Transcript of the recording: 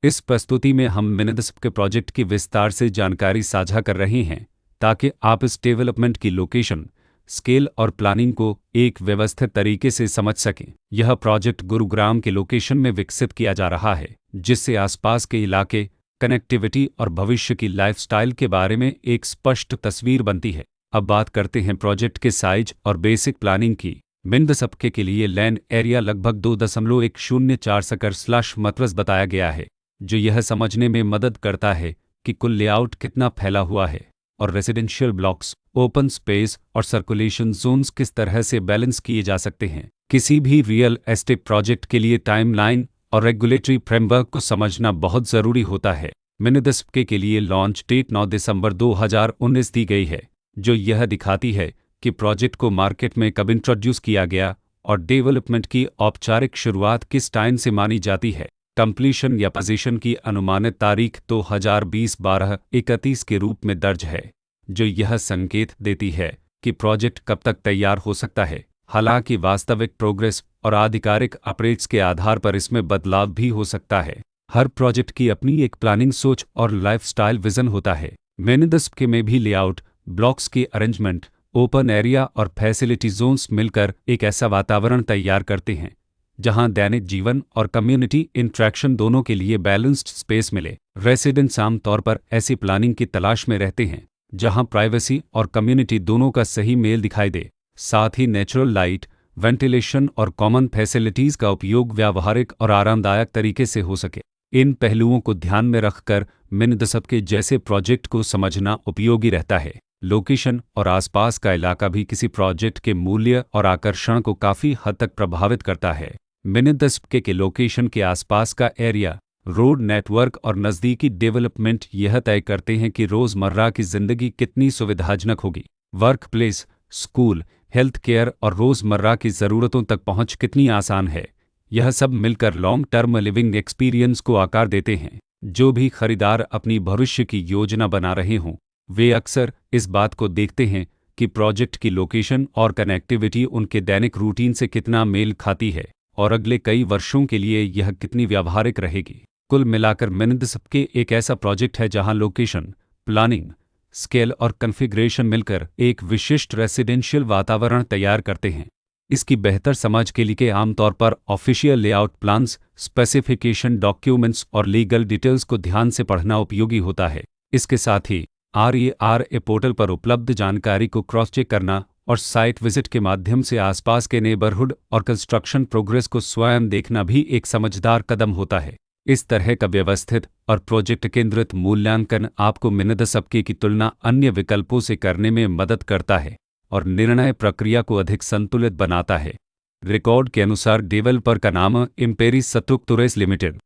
इस प्रस्तुति में हम मिनिदस्प के प्रोजेक्ट की विस्तार से जानकारी साझा कर रहे हैं ताकि आप इस डेवलपमेंट की लोकेशन, स्केल और प्लानिंग को एक व्यवस्थित तरीके से समझ सकें। यह प्रोजेक्ट गुरुग्राम के लोकेशन में विकसित किया जा रहा है, जिससे आसपास के इलाके, कनेक्टिविटी और भविष्य की लाइफस्टाइल के बारे में एक स्पष्ट तस्वीर बनती है। अब बात करते हैं प्रोजेक्ट के साइज और बेसिक प्लानिंग की। मिनिदस्प के लिए लैंड एरिया लगभग 2.104 बताया गया है, जो यह समझने में मदद करता है कि कुल लेआउट कितना फैला हुआ है और रेजिडेंशियल ब्लॉक्स, ओपन स्पेस और सर्कुलेशन जोन्स किस तरह से बैलेंस किए जा सकते हैं। किसी भी रियल एस्टेट प्रोजेक्ट के लिए टाइमलाइन और रेगुलेटरी फ्रेमवर्क को समझना बहुत ज़रूरी होता है। मिनिदस्प के लिए लॉन्च डेट 9 दिसंबर 2019 दी गई है, जो यह दिखाती है कि प्रोजेक्ट को मार्केट में कब इंट्रोड्यूस किया गया और डेवलपमेंट की औपचारिक शुरुआत किस टाइम से मानी जाती है। कंप्लीशन या पोजीशन की अनुमानित तारीख 2020-12-31 के रूप में दर्ज है, जो यह संकेत देती है कि प्रोजेक्ट कब तक तैयार हो सकता है। हालांकि वास्तविक प्रोग्रेस और आधिकारिक अपडेट्स के आधार पर इसमें बदलाव भी हो सकता है। हर प्रोजेक्ट की अपनी एक प्लानिंग सोच और लाइफस्टाइल विजन होता है। मिनिदस्प में भी लेआउट, ब्लॉक्स की अरेंजमेंट, ओपन एरिया और फैसिलिटी जोन्स मिलकर एक ऐसा वातावरण तैयार करते हैं जहां दैनिक जीवन और कम्युनिटी इंट्रैक्शन दोनों के लिए बैलेंस्ड स्पेस मिले। रेसिडेंट्स आमतौर पर ऐसी प्लानिंग की तलाश में रहते हैं जहां प्राइवेसी और कम्युनिटी दोनों का सही मेल दिखाई दे। साथ ही नेचुरल लाइट, वेंटिलेशन और कॉमन फैसिलिटीज़ का उपयोग व्यावहारिक और आरामदायक तरीके से हो सके। इन पहलुओं को ध्यान में रखकर मिनिदस्प के जैसे प्रोजेक्ट को समझना उपयोगी रहता है। लोकेशन और आसपास का इलाका भी किसी प्रोजेक्ट के मूल्य और आकर्षण को काफ़ी हद तक प्रभावित करता है। मिनिदस्प के लोकेशन के आसपास का एरिया, रोड नेटवर्क और नज़दीकी डेवलपमेंट यह तय करते हैं कि रोज़मर्रा की ज़िंदगी कितनी सुविधाजनक होगी। Work place, school, health care और रोज़मर्रा की ज़रूरतों तक पहुंच कितनी आसान है। यह सब मिलकर लॉन्ग टर्म लिविंग एक्सपीरियंस को आकार देते हैं। जो भी खरीदार अपनी भविष्य की योजना बना रहे हों, वे अक्सर इस बात को देखते हैं कि प्रोजेक्ट की लोकेशन और कनेक्टिविटी उनके दैनिक रूटीन से कितना मेल खाती है और अगले कई वर्षों के लिए यह कितनी व्यावहारिक रहेगी। कुल मिलाकर मिनिदस्प एक ऐसा प्रोजेक्ट है जहां लोकेशन, प्लानिंग, स्केल और कॉन्फ़िगरेशन मिलकर एक विशिष्ट रेसिडेंशियल वातावरण तैयार करते हैं। इसकी बेहतर समझ के लिए आमतौर पर official layout plans, specification documents और लीगल डिटेल्स को ध्यान से पढ़ना उपयोगी होता है। इसके साथ ही RERA पोर्टल पर उपलब्ध जानकारी को क्रॉस चेक करना और साइट विजिट के माध्यम से आसपास के नेबरहुड और कंस्ट्रक्शन प्रोग्रेस को स्वयं देखना भी एक समझदार कदम होता है। इस तरह का व्यवस्थित और प्रोजेक्ट केंद्रित मूल्यांकन आपको मिनिदस्प की तुलना अन्य विकल्पों से करने में मदद करता है और निर्णय प्रक्रिया को अधिक संतुलित बनाता है। रिकॉर्ड के अनुसार डेवलपर का नाम इम्पेरिस स्ट्रक्चर्स लिमिटेड